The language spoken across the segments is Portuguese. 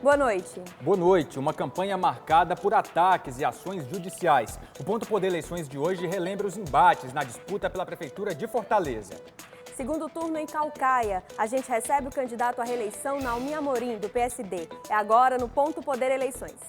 Boa noite. Boa noite. Uma campanha marcada por ataques e ações judiciais. O Ponto Poder Eleições de hoje relembra os embates na disputa pela Prefeitura de Fortaleza. Segundo turno em Caucaia, a gente recebe o candidato à reeleição Naomi Amorim, do PSD. É agora no Ponto Poder Eleições.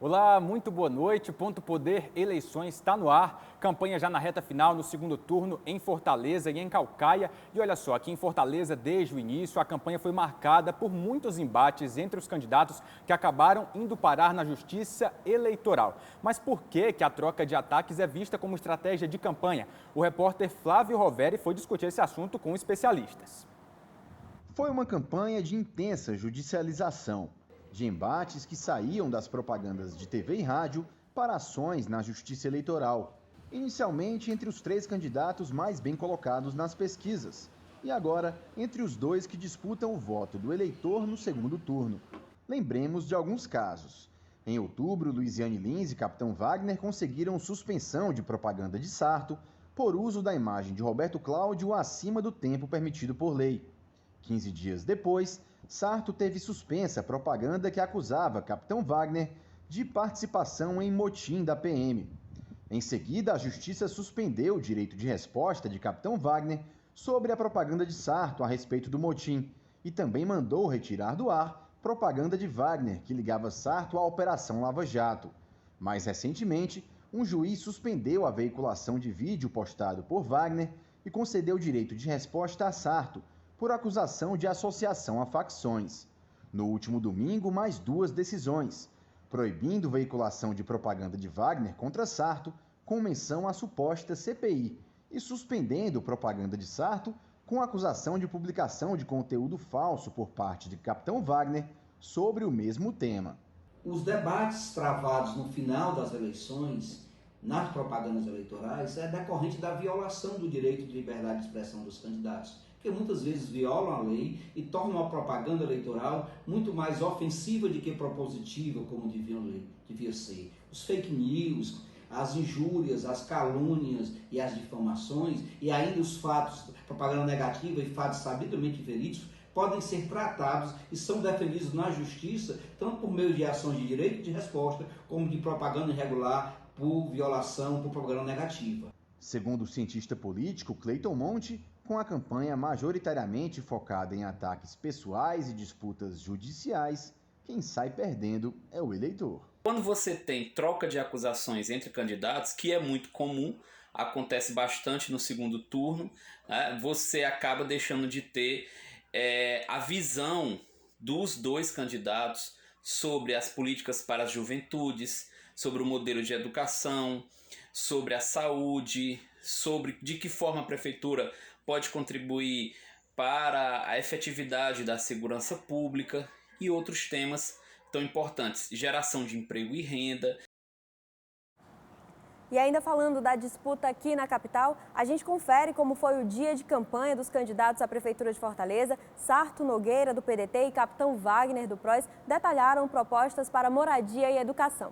Olá, muito boa noite. Ponto Poder Eleições está no ar. Campanha já na reta final no segundo turno em Fortaleza e em Caucaia. E olha só, aqui em Fortaleza, desde o início, a campanha foi marcada por muitos embates entre os candidatos que acabaram indo parar na Justiça Eleitoral. Mas por que a troca de ataques é vista como estratégia de campanha? O repórter Flávio Roveri foi discutir esse assunto com especialistas. Foi uma campanha de intensa judicialização, de embates que saíam das propagandas de TV e rádio para ações na Justiça Eleitoral, inicialmente entre os 3 candidatos mais bem colocados nas pesquisas, e agora entre os 2 que disputam o voto do eleitor no segundo turno. Lembremos de alguns casos. Em outubro, Luiziane Lins e Capitão Wagner conseguiram suspensão de propaganda de Sarto por uso da imagem de Roberto Cláudio acima do tempo permitido por lei. 15 dias depois, Sarto teve suspensa a propaganda que acusava Capitão Wagner de participação em motim da PM. Em seguida, a Justiça suspendeu o direito de resposta de Capitão Wagner sobre a propaganda de Sarto a respeito do motim e também mandou retirar do ar propaganda de Wagner que ligava Sarto à Operação Lava Jato. Mais recentemente, um juiz suspendeu a veiculação de vídeo postado por Wagner e concedeu o direito de resposta a Sarto por acusação de associação a facções. No último domingo, mais 2 decisões, proibindo veiculação de propaganda de Wagner contra Sarto com menção à suposta CPI e suspendendo propaganda de Sarto com acusação de publicação de conteúdo falso por parte de Capitão Wagner sobre o mesmo tema. Os debates travados no final das eleições, nas propagandas eleitorais, é decorrente da violação do direito de liberdade de expressão dos candidatos, que muitas vezes violam a lei e tornam a propaganda eleitoral muito mais ofensiva do que propositiva, como devia ser. Os fake news, as injúrias, as calúnias e as difamações, e ainda os fatos, propaganda negativa e fatos sabidamente verídicos, podem ser tratados e são defendidos na justiça, tanto por meio de ações de direito de resposta, como de propaganda irregular por violação, por propaganda negativa. Segundo o cientista político Cleiton Monte, com a campanha majoritariamente focada em ataques pessoais e disputas judiciais, quem sai perdendo é o eleitor. Quando você tem troca de acusações entre candidatos, que é muito comum, acontece bastante no segundo turno, né, você acaba deixando de ter a visão dos 2 candidatos sobre as políticas para as juventudes, sobre o modelo de educação, sobre a saúde, sobre de que forma a prefeitura pode contribuir para a efetividade da segurança pública e outros temas tão importantes, geração de emprego e renda. E ainda falando da disputa aqui na capital, a gente confere como foi o dia de campanha dos candidatos à Prefeitura de Fortaleza. Sarto Nogueira, do PDT, e Capitão Wagner, do PROS, detalharam propostas para moradia e educação.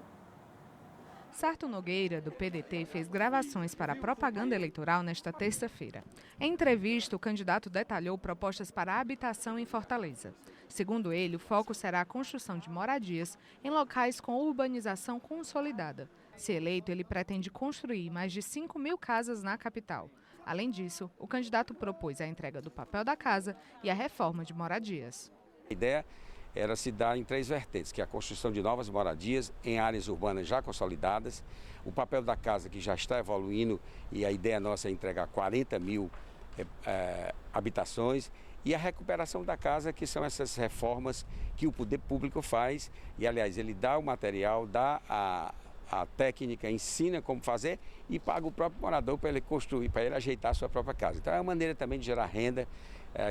Sarto Nogueira, do PDT, fez gravações para a propaganda eleitoral nesta terça-feira. Em entrevista, o candidato detalhou propostas para a habitação em Fortaleza. Segundo ele, o foco será a construção de moradias em locais com urbanização consolidada. Se eleito, ele pretende construir mais de 5.000 casas na capital. Além disso, o candidato propôs a entrega do papel da casa e a reforma de moradias. A ideia era se dar em 3 vertentes, que é a construção de novas moradias em áreas urbanas já consolidadas, o papel da casa que já está evoluindo e a ideia nossa é entregar 40.000 habitações e a recuperação da casa, que são essas reformas que o poder público faz e, aliás, ele dá o material, dá a técnica, ensina como fazer e paga o próprio morador para ele construir, para ele ajeitar a sua própria casa. Então é uma maneira também de gerar renda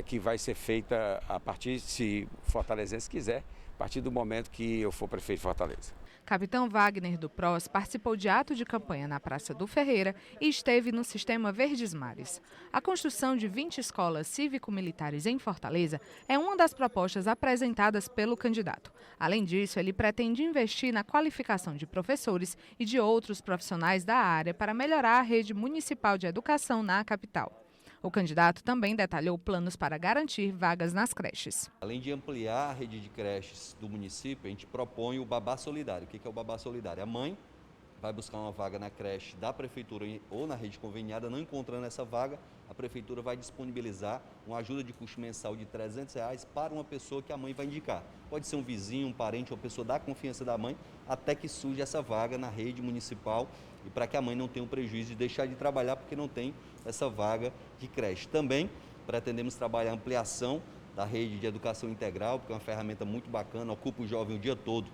que vai ser feita a partir, se o fortalezense quiser, a partir do momento que eu for prefeito de Fortaleza. Capitão Wagner do PROS participou de ato de campanha na Praça do Ferreira e esteve no sistema Verdes Mares. A construção de 20 escolas cívico-militares em Fortaleza é uma das propostas apresentadas pelo candidato. Além disso, ele pretende investir na qualificação de professores e de outros profissionais da área para melhorar a rede municipal de educação na capital. O candidato também detalhou planos para garantir vagas nas creches. Além de ampliar a rede de creches do município, a gente propõe o babá solidário. O que é o babá solidário? A mãe vai buscar uma vaga na creche da prefeitura ou na rede conveniada, não encontrando essa vaga, a prefeitura vai disponibilizar uma ajuda de custo mensal de R$300 para uma pessoa que a mãe vai indicar. Pode ser um vizinho, um parente, uma pessoa da confiança da mãe, até que surja essa vaga na rede municipal e para que a mãe não tenha o prejuízo de deixar de trabalhar porque não tem essa vaga de creche. Também pretendemos trabalhar a ampliação da rede de educação integral, porque é uma ferramenta muito bacana, ocupa o jovem o dia todo.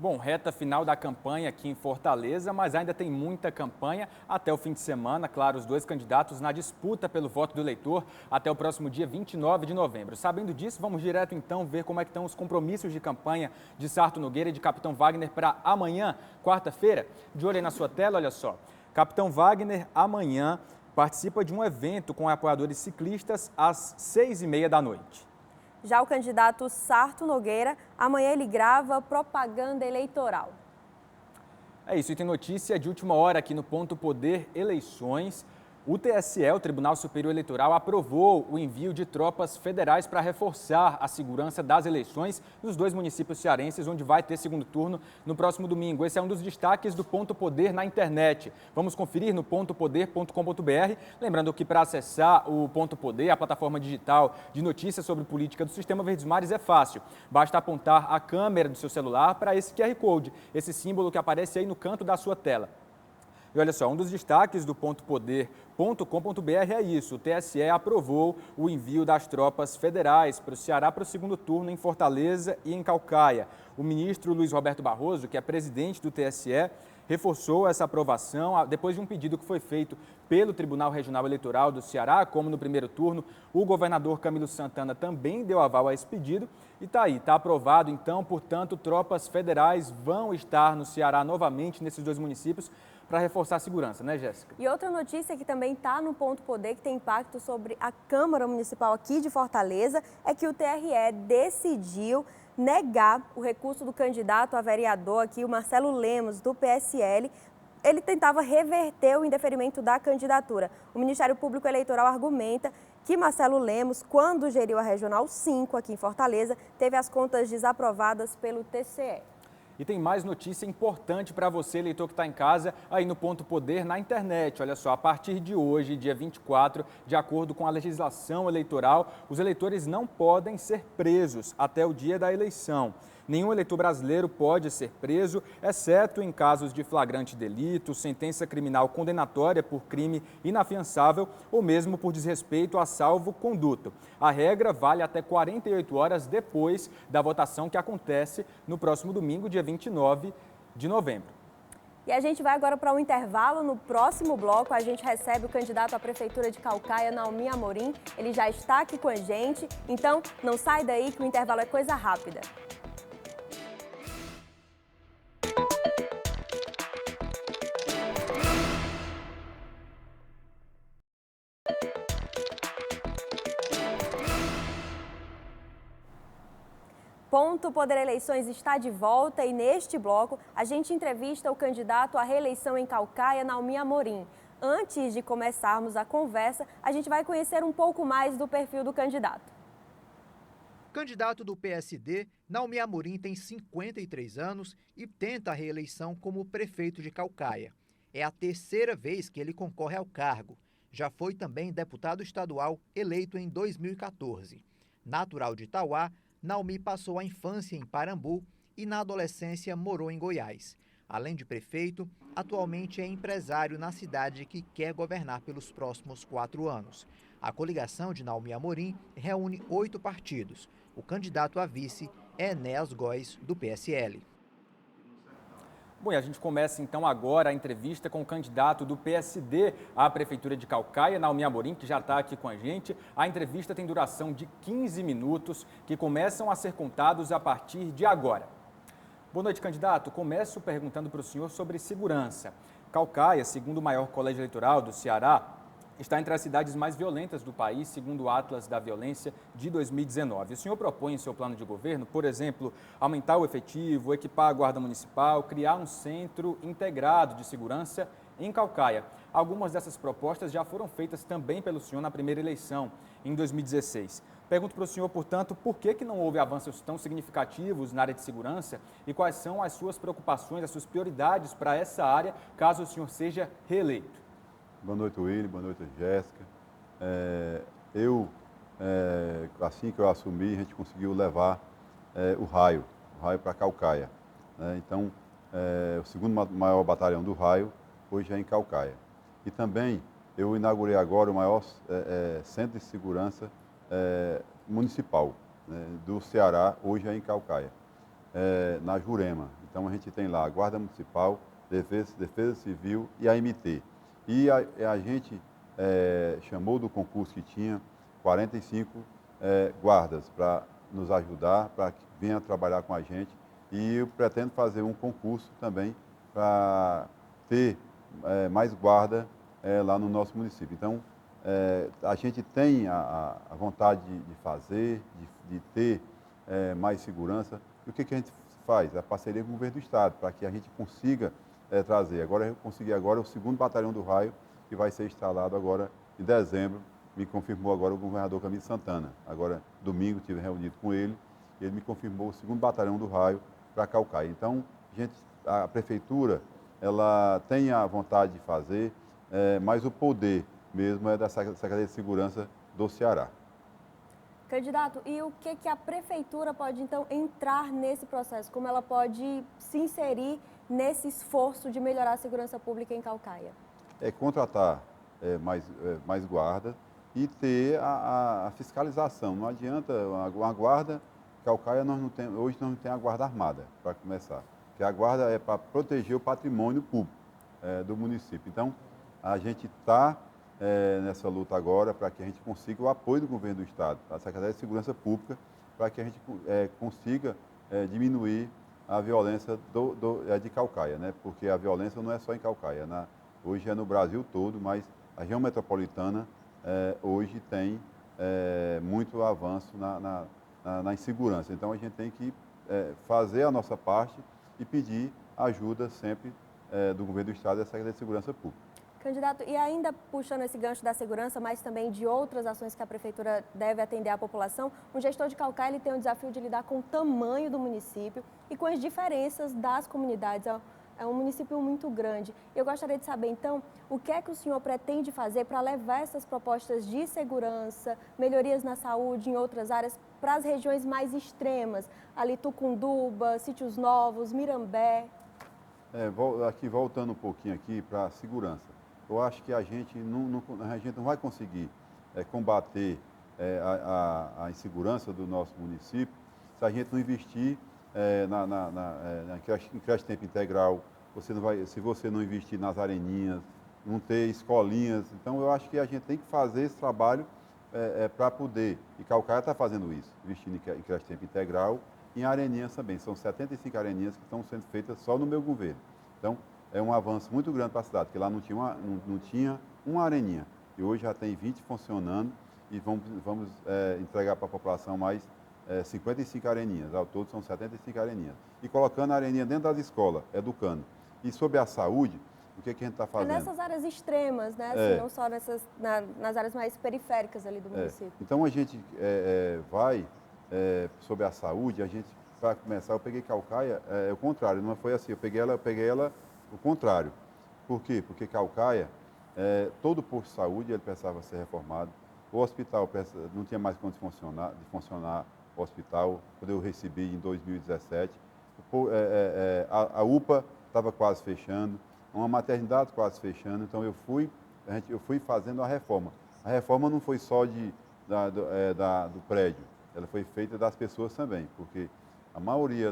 Bom, reta final da campanha aqui em Fortaleza, mas ainda tem muita campanha até o fim de semana. Claro, os dois candidatos na disputa pelo voto do eleitor até o próximo dia 29 de novembro. Sabendo disso, vamos direto então ver como é que estão os compromissos de campanha de Sarto Nogueira e de Capitão Wagner para amanhã, quarta-feira. De olho aí na sua tela, olha só. Capitão Wagner amanhã participa de um evento com apoiadores ciclistas às 6h30 da noite. Já o candidato Sarto Nogueira, amanhã ele grava propaganda eleitoral. É isso, e tem notícia de última hora aqui no Ponto Poder Eleições. O TSE, o Tribunal Superior Eleitoral, aprovou o envio de tropas federais para reforçar a segurança das eleições nos dois municípios cearenses, onde vai ter segundo turno no próximo domingo. Esse é um dos destaques do Ponto Poder na internet. Vamos conferir no pontopoder.com.br. Lembrando que para acessar o Ponto Poder, a plataforma digital de notícias sobre política do Sistema Verdes Mares, é fácil. Basta apontar a câmera do seu celular para esse QR Code, esse símbolo que aparece aí no canto da sua tela. E olha só, um dos destaques do pontopoder.com.br é isso. O TSE aprovou o envio das tropas federais para o Ceará para o segundo turno em Fortaleza e em Caucaia. O ministro Luiz Roberto Barroso, que é presidente do TSE, reforçou essa aprovação depois de um pedido que foi feito pelo Tribunal Regional Eleitoral do Ceará, como no primeiro turno. O governador Camilo Santana também deu aval a esse pedido e está aí, está aprovado. Então, portanto, tropas federais vão estar no Ceará novamente, nesses dois municípios, para reforçar a segurança, né, Jéssica? E outra notícia que também está no Ponto Poder, que tem impacto sobre a Câmara Municipal aqui de Fortaleza, é que o TRE decidiu negar o recurso do candidato a vereador aqui, o Marcelo Lemos, do PSL. Ele tentava reverter o indeferimento da candidatura. O Ministério Público Eleitoral argumenta que Marcelo Lemos, quando geriu a Regional 5 aqui em Fortaleza, teve as contas desaprovadas pelo TCE. E tem mais notícia importante para você, eleitor que está em casa, aí no Ponto Poder na internet. Olha só, a partir de hoje, dia 24, de acordo com a legislação eleitoral, os eleitores não podem ser presos até o dia da eleição. Nenhum eleitor brasileiro pode ser preso, exceto em casos de flagrante delito, sentença criminal condenatória por crime inafiançável ou mesmo por desrespeito a salvo-conduto. A regra vale até 48 horas depois da votação que acontece no próximo domingo, dia 29 de novembro. E a gente vai agora para um intervalo. No próximo bloco, a gente recebe o candidato à Prefeitura de Caucaia, Naomi Amorim. Ele já está aqui com a gente, então não sai daí que o intervalo é coisa rápida. Ponto Poder Eleições está de volta e neste bloco a gente entrevista o candidato à reeleição em Caucaia, Naomi Amorim. Antes de começarmos a conversa, a gente vai conhecer um pouco mais do perfil do candidato. Candidato do PSD, Naomi Amorim tem 53 anos e tenta a reeleição como prefeito de Caucaia. É a terceira vez que ele concorre ao cargo. Já foi também deputado estadual eleito em 2014. Natural de Itauá, Naomi passou a infância em Parambu e na adolescência morou em Goiás. Além de prefeito, atualmente é empresário na cidade que quer governar pelos próximos 4 anos. A coligação de Naomi Amorim reúne 8 partidos. O candidato a vice é Enéas Góes, do PSL. Bom, e a gente começa então agora a entrevista com o candidato do PSD à Prefeitura de Caucaia, Naomi Amorim, que já está aqui com a gente. A entrevista tem duração de 15 minutos, que começam a ser contados a partir de agora. Boa noite, candidato. Começo perguntando para o senhor sobre segurança. Calcaia, segundo o maior colégio eleitoral do Ceará, está entre as cidades mais violentas do país, segundo o Atlas da Violência de 2019. O senhor propõe em seu plano de governo, por exemplo, aumentar o efetivo, equipar a Guarda Municipal, criar um centro integrado de segurança em Calcaia. Algumas dessas propostas já foram feitas também pelo senhor na primeira eleição, em 2016. Pergunto para o senhor, portanto, por que não houve avanços tão significativos na área de segurança e quais são as suas preocupações, as suas prioridades para essa área, caso o senhor seja reeleito? Boa noite, Willy. Boa noite, Jéssica. Assim que eu assumi, a gente conseguiu levar o raio para Calcaia. Então, o segundo maior batalhão do raio hoje é em Calcaia. E também eu inaugurei agora o maior centro de segurança municipal do Ceará, hoje é em Calcaia, na Jurema. Então a gente tem lá a Guarda Municipal, Defesa Civil e a MT. E a gente chamou do concurso que tinha 45 guardas para nos ajudar, para que venham trabalhar com a gente. E eu pretendo fazer um concurso também para ter mais guarda lá no nosso município. Então, a gente tem a vontade de fazer, de ter mais segurança. E o que a gente faz? A parceria com o governo do estado, para que a gente consiga trazer. Agora eu consegui o segundo batalhão do raio, que vai ser instalado agora em dezembro. Me confirmou agora o governador Camilo Santana. Agora, domingo, estive reunido com ele, e ele me confirmou o segundo batalhão do raio para Calcaia. Então, a prefeitura, ela tem a vontade de fazer, mas o poder mesmo é da Secretaria de Segurança do Ceará. Candidato, e o que a prefeitura pode, então, entrar nesse processo? Como ela pode se inserir nesse esforço de melhorar a segurança pública em Calcaia? Contratar mais guarda e ter a fiscalização. Não adianta uma guarda, Calcaia hoje nós não temos a guarda armada, para começar. Porque a guarda é para proteger o patrimônio público do município. Então, a gente está nessa luta agora para que a gente consiga o apoio do governo do estado, da Secretaria de Segurança Pública, para que a gente consiga diminuir a violência de Calcaia, né? Porque a violência não é só em Calcaia, hoje é no Brasil todo, mas a região metropolitana hoje tem muito avanço na insegurança. Então a gente tem que fazer a nossa parte e pedir ajuda sempre do governo do estado e da Secretaria de Segurança Pública. Candidato, e ainda puxando esse gancho da segurança, mas também de outras ações que a prefeitura deve atender à população, o gestor de Calcaia ele tem o desafio de lidar com o tamanho do município e com as diferenças das comunidades. É um município muito grande. Eu gostaria de saber, então, o que é que o senhor pretende fazer para levar essas propostas de segurança, melhorias na saúde, em outras áreas, para as regiões mais extremas, ali Tucunduba, Sítios Novos, Mirambé? Aqui voltando um pouquinho aqui para a segurança. Eu acho que a gente não vai conseguir combater a insegurança do nosso município se a gente não investir em creche tempo integral, se você não investir nas areninhas, não ter escolinhas. Então, eu acho que a gente tem que fazer esse trabalho para poder, e Calcaia está fazendo isso, investindo em creche tempo integral e em areninhas também. São 75 areninhas que estão sendo feitas só no meu governo. Então, é um avanço muito grande para a cidade, porque lá não tinha uma areninha. E hoje já tem 20 funcionando e vamos entregar para a população mais 55 areninhas. Ao todo são 75 areninhas. E colocando a areninha dentro das escolas, educando. E sobre a saúde, o que a gente está fazendo? Nessas áreas extremas, né? Assim, não só nas áreas mais periféricas ali do município. Então a gente vai, sobre a saúde, para começar, eu peguei Calcaia, o contrário, não foi assim, eu peguei ela o contrário. Por quê? Porque Calcaia, todo posto de saúde ele precisava ser reformado. O hospital não tinha mais como funcionar o hospital, quando eu recebi em 2017. A UPA estava quase fechando, uma maternidade quase fechando, então eu fui fazendo a reforma. A reforma não foi só do prédio, ela foi feita das pessoas também, porque a maioria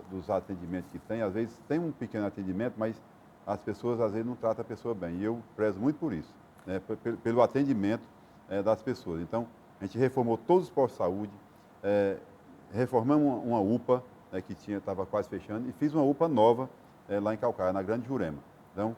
dos atendimentos que tem, às vezes tem um pequeno atendimento, mas as pessoas às vezes não tratam a pessoa bem. E eu prezo muito por isso, né, pelo atendimento das pessoas. Então, a gente reformou todos os postos de saúde, reformamos uma UPA, que estava quase fechando, e fiz uma UPA nova lá em Caucaia, na Grande Jurema. Então,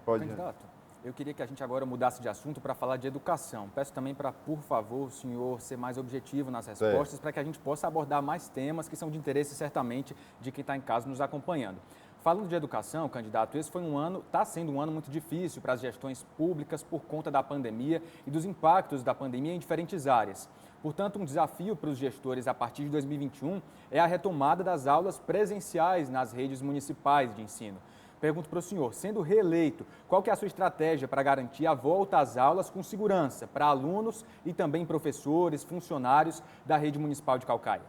pode... Candidato, eu queria que a gente agora mudasse de assunto para falar de educação. Peço também para, por favor, o senhor ser mais objetivo nas respostas, para que a gente possa abordar mais temas que são de interesse, certamente, de quem está em casa nos acompanhando. Falando de educação, candidato, esse foi está sendo um ano muito difícil para as gestões públicas por conta da pandemia e dos impactos da pandemia em diferentes áreas. Portanto, um desafio para os gestores a partir de 2021 é a retomada das aulas presenciais nas redes municipais de ensino. Pergunto para o senhor, sendo reeleito, qual que é a sua estratégia para garantir a volta às aulas com segurança para alunos e também professores, funcionários da rede municipal de Caucaia?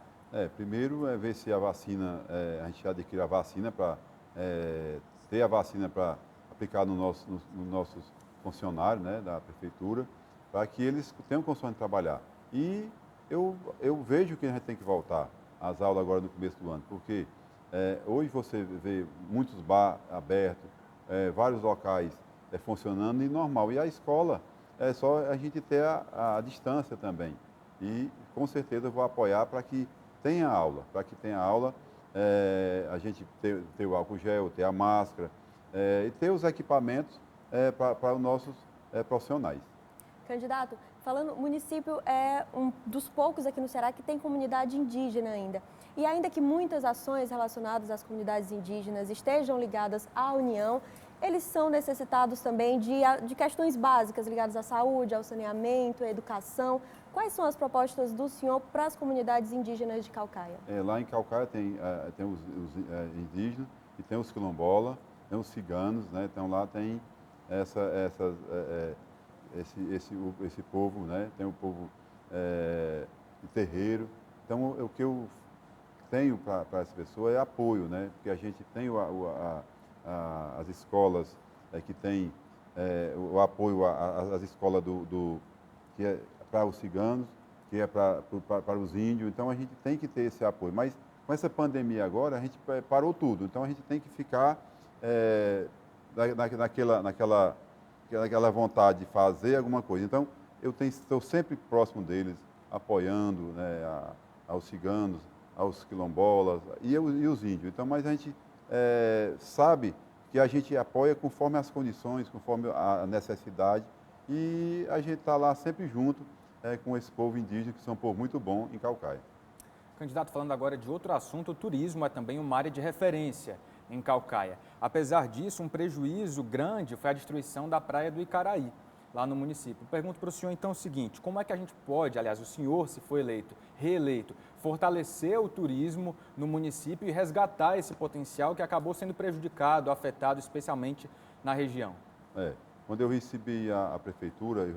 Primeiro é ver se a vacina, a gente adquire a vacina para ter a vacina para aplicar nos nossos funcionários, né, da prefeitura, para que eles tenham condições de trabalhar. E eu vejo que a gente tem que voltar às aulas agora no começo do ano, porque hoje você vê muitos bar abertos, vários locais funcionando e normal. E a escola é só a gente ter a distância também. E com certeza eu vou apoiar para que tenha aula, a gente ter o álcool gel, ter a máscara e ter os equipamentos para os nossos profissionais. Candidato, falando, o município é um dos poucos aqui no Ceará que tem comunidade indígena ainda. E ainda que muitas ações relacionadas às comunidades indígenas estejam ligadas à União, eles são necessitados também de questões básicas ligadas à saúde, ao saneamento, à educação. Quais são as propostas do senhor para as comunidades indígenas de Caucaia? Lá em Caucaia tem os indígenas e tem os quilombolas, tem os ciganos, né? Então lá tem esse povo, né? Tem o povo de terreiro. Então o que eu tenho para essa pessoa é apoio, né? Porque a gente tem as escolas que tem o apoio às escolas que é para os ciganos, que é para os índios. Então a gente tem que ter esse apoio. Mas com essa pandemia agora, a gente parou tudo. Então a gente tem que ficar naquela vontade de fazer alguma coisa. Então eu estou sempre próximo deles, apoiando, né, aos ciganos, aos quilombolas e os índios. Então, mas a gente sabe que a gente apoia conforme as condições, conforme a necessidade, e a gente está lá sempre junto com esse povo indígena, que são um povo muito bom em Caucaia. Candidato, falando agora de outro assunto, o turismo é também uma área de referência em Caucaia. Apesar disso, um prejuízo grande foi a destruição da praia do Icaraí, lá no município. Pergunto para o senhor então o seguinte, como é que a gente pode, aliás, o senhor, se for reeleito, fortalecer o turismo no município e resgatar esse potencial que acabou sendo prejudicado, afetado especialmente na região? Quando eu recebi a prefeitura, eu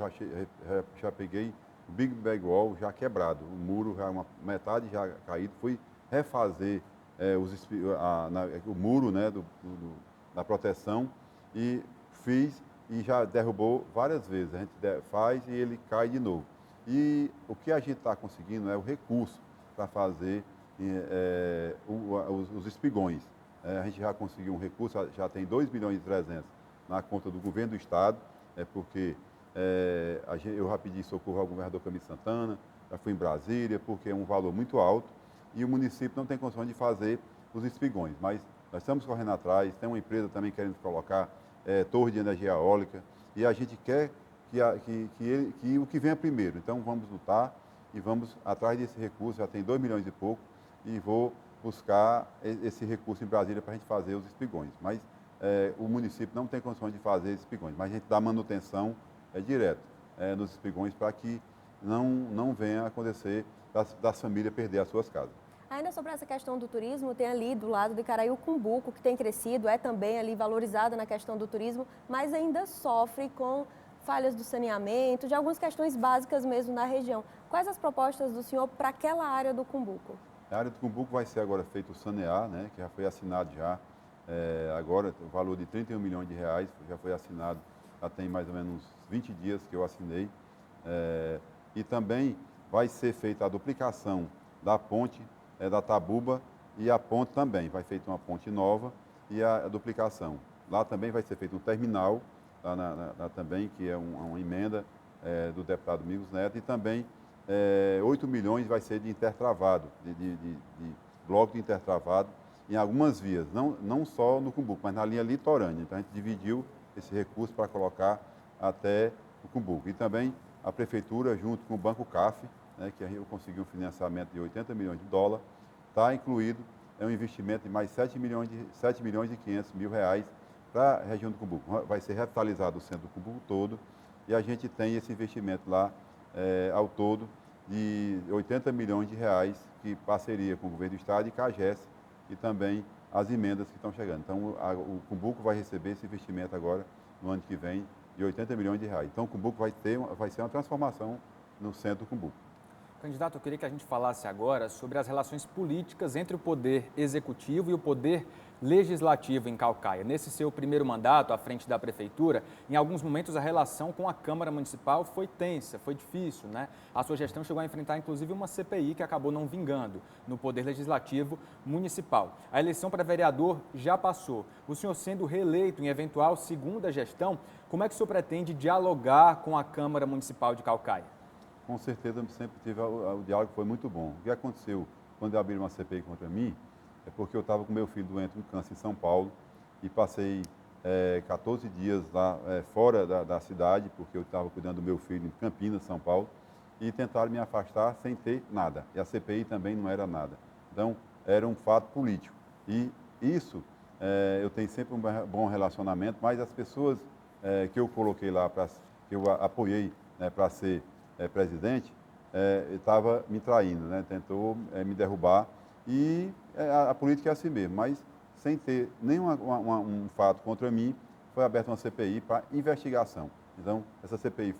já peguei o Big Bag Wall já quebrado, o muro, metade já caído, fui refazer o muro, né, da proteção e fiz e já derrubou várias vezes. A gente faz e ele cai de novo. E o que a gente está conseguindo é o recurso para fazer os espigões. A gente já conseguiu um recurso, já tem 2,3 milhões na conta do governo do estado, porque eu já pedi socorro ao governador Camilo Santana, já fui em Brasília, porque é um valor muito alto e o município não tem condições de fazer os espigões. Mas nós estamos correndo atrás, tem uma empresa também querendo colocar torre de energia eólica e a gente quer que o que venha primeiro. Então vamos lutar e vamos atrás desse recurso, já tem 2 milhões e pouco, e vou buscar esse recurso em Brasília para a gente fazer os espigões. Mas o município não tem condições de fazer esses espigões, mas a gente dá manutenção direto nos espigões para que não venha a acontecer das famílias perder as suas casas. Ainda sobre essa questão do turismo, tem ali do lado do Icaraí o Cumbuco, que tem crescido, é também ali valorizada na questão do turismo, mas ainda sofre com falhas do saneamento, de algumas questões básicas mesmo na região. Quais as propostas do senhor para aquela área do Cumbuco? A área do Cumbuco vai ser agora feito o sanear, né, que já foi assinado já. Agora o valor de 31 milhões de reais já foi assinado, já tem mais ou menos uns 20 dias que eu assinei. E também vai ser feita a duplicação da ponte da Tabuba e a ponte também. Vai feita uma ponte nova e a duplicação. Lá também vai ser feito um terminal, lá também, que é uma emenda do deputado Migos Neto, e também 8 milhões vai ser de intertravado, de bloco de intertravado em algumas vias, não só no Cumbuco, mas na linha litorânea. Então a gente dividiu esse recurso para colocar até o Cumbuco. E também a Prefeitura, junto com o Banco CAF, né, que eu consegui um financiamento de 80 milhões de dólares, está incluído um investimento de mais 7 milhões e 500 mil reais para a região do Cumbuco. Vai ser revitalizado o centro do Cumbuco todo e a gente tem esse investimento lá ao todo de 80 milhões de reais, que parceria com o governo do estado e CAGES e também as emendas que estão chegando. Então o Cumbuco vai receber esse investimento agora, no ano que vem, de 80 milhões de reais. Então o Cumbuco vai ser uma transformação no centro do Cumbuco. Candidato, eu queria que a gente falasse agora sobre as relações políticas entre o poder executivo e o poder legislativo em Caucaia. Nesse seu primeiro mandato à frente da prefeitura, em alguns momentos a relação com a Câmara Municipal foi tensa, foi difícil, né? A sua gestão chegou a enfrentar inclusive uma CPI que acabou não vingando no poder legislativo municipal. A eleição para vereador já passou. O senhor sendo reeleito em eventual segunda gestão, como é que o senhor pretende dialogar com a Câmara Municipal de Caucaia? Com certeza, sempre tive o diálogo, foi muito bom. O que aconteceu quando eu abri uma CPI contra mim é porque eu estava com meu filho doente com câncer em São Paulo e passei 14 dias lá fora da cidade, porque eu estava cuidando do meu filho em Campinas, São Paulo, e tentaram me afastar sem ter nada. E a CPI também não era nada. Então, era um fato político. E isso, eu tenho sempre um bom relacionamento, mas as pessoas que eu coloquei lá, que eu apoiei, né, para ser presidente, estava me traindo, né? Tentou me derrubar e a política é assim mesmo, mas sem ter nenhum um fato contra mim, foi aberta uma CPI para investigação. Então, essa CPI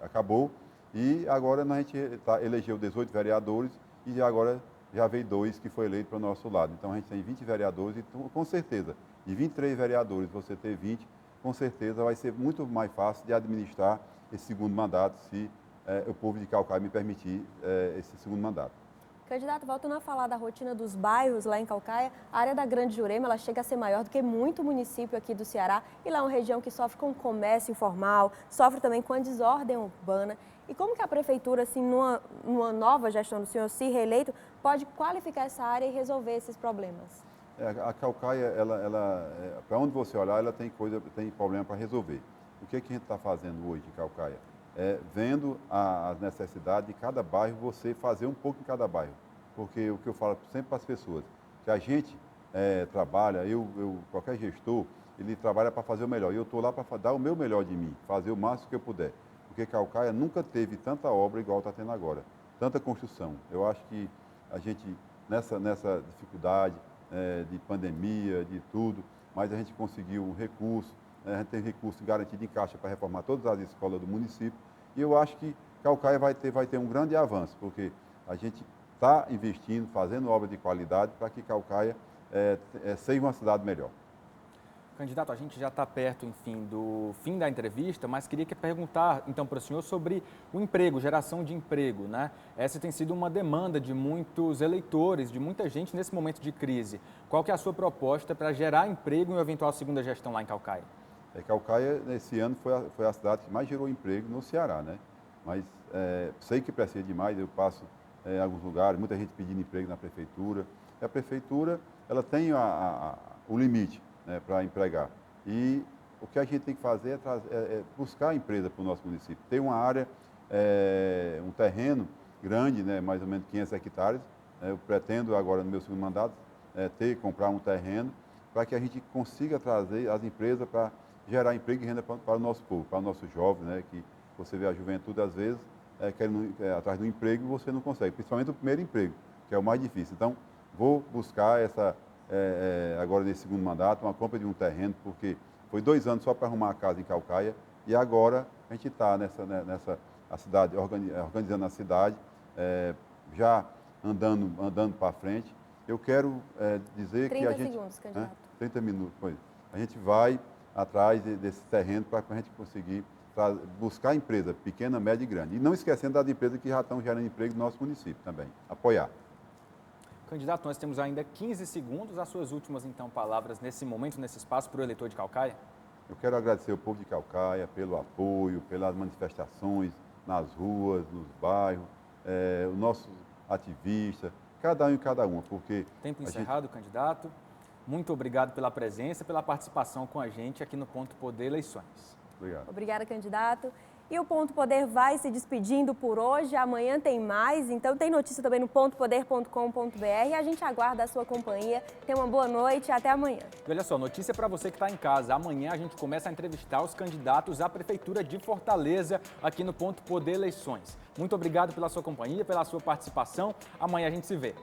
acabou e agora a gente elegeu 18 vereadores e agora já veio 2 que foi eleito para o nosso lado. Então, a gente tem 20 vereadores e com certeza, de 23 vereadores, você ter 20, com certeza vai ser muito mais fácil de administrar esse segundo mandato, se o povo de Caucaia me permitir esse segundo mandato. Candidato, voltando a falar da rotina dos bairros lá em Caucaia, a área da Grande Jurema ela chega a ser maior do que muito município aqui do Ceará e lá é uma região que sofre com o comércio informal, sofre também com a desordem urbana. E como que a prefeitura, assim, numa nova gestão do senhor, se reeleito, pode qualificar essa área e resolver esses problemas? A Caucaia, para onde você olhar, ela tem problema para resolver. O que a gente está fazendo hoje em Caucaia? Vendo as necessidades de cada bairro, você fazer um pouco em cada bairro. Porque o que eu falo sempre para as pessoas, que a gente trabalha, qualquer gestor, ele trabalha para fazer o melhor. E eu estou lá para dar o meu melhor de mim, fazer o máximo que eu puder. Porque Caucaia nunca teve tanta obra igual está tendo agora, tanta construção. Eu acho que a gente, nessa dificuldade de pandemia, de tudo, mas a gente conseguiu um recurso, a gente tem recurso garantido em caixa para reformar todas as escolas do município. E eu acho que Caucaia vai ter um grande avanço, porque a gente está investindo, fazendo obra de qualidade para que Caucaia seja uma cidade melhor. Candidato, a gente já está perto, enfim, do fim da entrevista, mas queria perguntar, então, para o senhor sobre o emprego, geração de emprego, né? Essa tem sido uma demanda de muitos eleitores, de muita gente nesse momento de crise. Qual que é a sua proposta para gerar emprego em uma eventual segunda gestão lá em Caucaia? Caucaia, nesse ano, foi a cidade que mais gerou emprego no Ceará, né? Mas sei que precisa demais, eu passo em alguns lugares, muita gente pedindo emprego na prefeitura. E a prefeitura, ela tem o limite, né, para empregar. E o que a gente tem que fazer é buscar empresa para o nosso município. Tem uma área, um terreno grande, né, mais ou menos 500 hectares. Eu pretendo agora, no meu segundo mandato, comprar um terreno para que a gente consiga trazer as empresas para gerar emprego e renda para o nosso povo, para o nosso jovem, né? Que você vê a juventude, às vezes, querendo atrás do emprego e você não consegue, principalmente o primeiro emprego, que é o mais difícil. Então, vou buscar agora nesse segundo mandato, uma compra de um terreno, porque foi 2 anos só para arrumar a casa em Caucaia e agora a gente está a cidade, organizando a cidade, já andando para frente. Eu quero dizer que a gente... 30 segundos, candidato. 30 minutos, pois. A gente vai atrás desse terreno para a gente conseguir buscar empresa pequena, média e grande. E não esquecendo das empresas que já estão gerando emprego no nosso município também. Apoiar. Candidato, nós temos ainda 15 segundos. As suas últimas, então, palavras nesse momento, nesse espaço, para o eleitor de Caucaia? Eu quero agradecer ao povo de Caucaia pelo apoio, pelas manifestações nas ruas, nos bairros, os nossos ativistas, cada um e cada uma, porque... Tempo encerrado, candidato. Muito obrigado pela presença, pela participação com a gente aqui no Ponto Poder Eleições. Obrigado. Obrigada, candidato. E o Ponto Poder vai se despedindo por hoje. Amanhã tem mais, então tem notícia também no pontopoder.com.br. A gente aguarda a sua companhia. Tenha uma boa noite e até amanhã. E olha só, notícia para você que está em casa. Amanhã a gente começa a entrevistar os candidatos à Prefeitura de Fortaleza aqui no Ponto Poder Eleições. Muito obrigado pela sua companhia, pela sua participação. Amanhã a gente se vê.